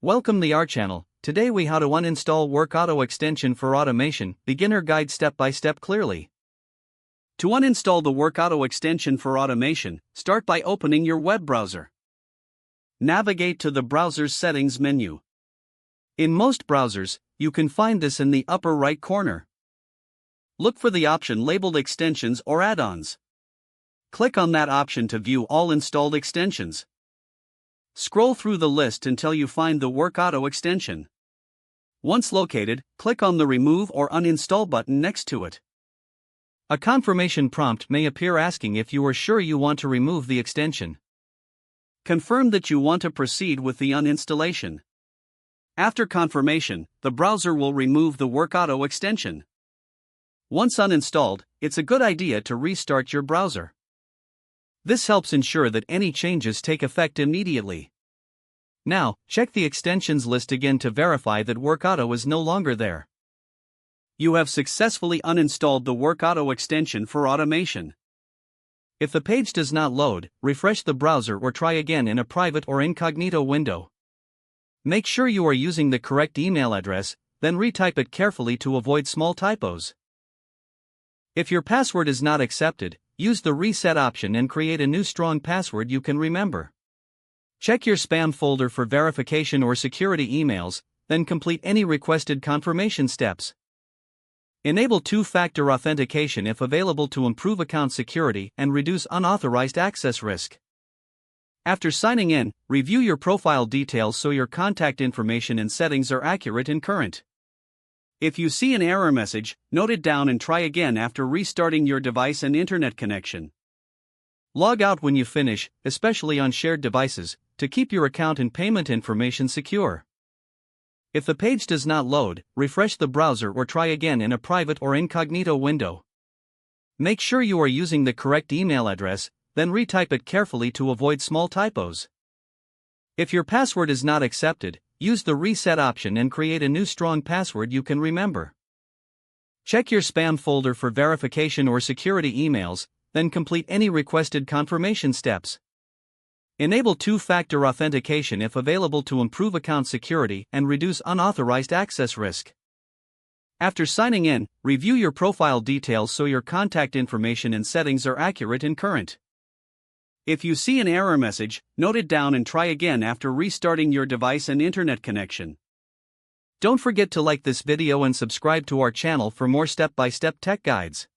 Welcome to our channel. Today we how to uninstall Workato extension for automation, beginner guide step by step clearly. To uninstall the Workato extension for automation, start by opening your web browser. Navigate to the browser's settings menu. In most browsers, you can find this in the upper right corner. Look for the option labeled extensions or add-ons. Click on that option to view all installed extensions. Scroll through the list until you find the Workato extension. Once located, click on the Remove or Uninstall button next to it. A confirmation prompt may appear asking if you are sure you want to remove the extension. Confirm that you want to proceed with the uninstallation. After confirmation, the browser will remove the Workato extension. Once uninstalled, it's a good idea to restart your browser. This helps ensure that any changes take effect immediately. Now, check the extensions list again to verify that Workato is no longer there. You have successfully uninstalled the Workato extension for automation. If the page does not load, refresh the browser or try again in a private or incognito window. Make sure you are using the correct email address, then retype it carefully to avoid small typos. If your password is not accepted, use the reset option and create a new strong password you can remember. Check your spam folder for verification or security emails, then complete any requested confirmation steps. Enable two-factor authentication if available to improve account security and reduce unauthorized access risk. After signing in, review your profile details so your contact information and settings are accurate and current. If you see an error message, note it down and try again after restarting your device and internet connection. Log out when you finish, especially on shared devices, to keep your account and payment information secure. If the page does not load, refresh the browser or try again in a private or incognito window. Make sure you are using the correct email address, then retype it carefully to avoid small typos. If your password is not accepted, use the reset option and create a new strong password you can remember. Check your spam folder for verification or security emails, then complete any requested confirmation steps. Enable two-factor authentication if available to improve account security and reduce unauthorized access risk. After signing in, review your profile details so your contact information and settings are accurate and current. If you see an error message, note it down and try again after restarting your device and internet connection. Don't forget to like this video and subscribe to our channel for more step-by-step tech guides.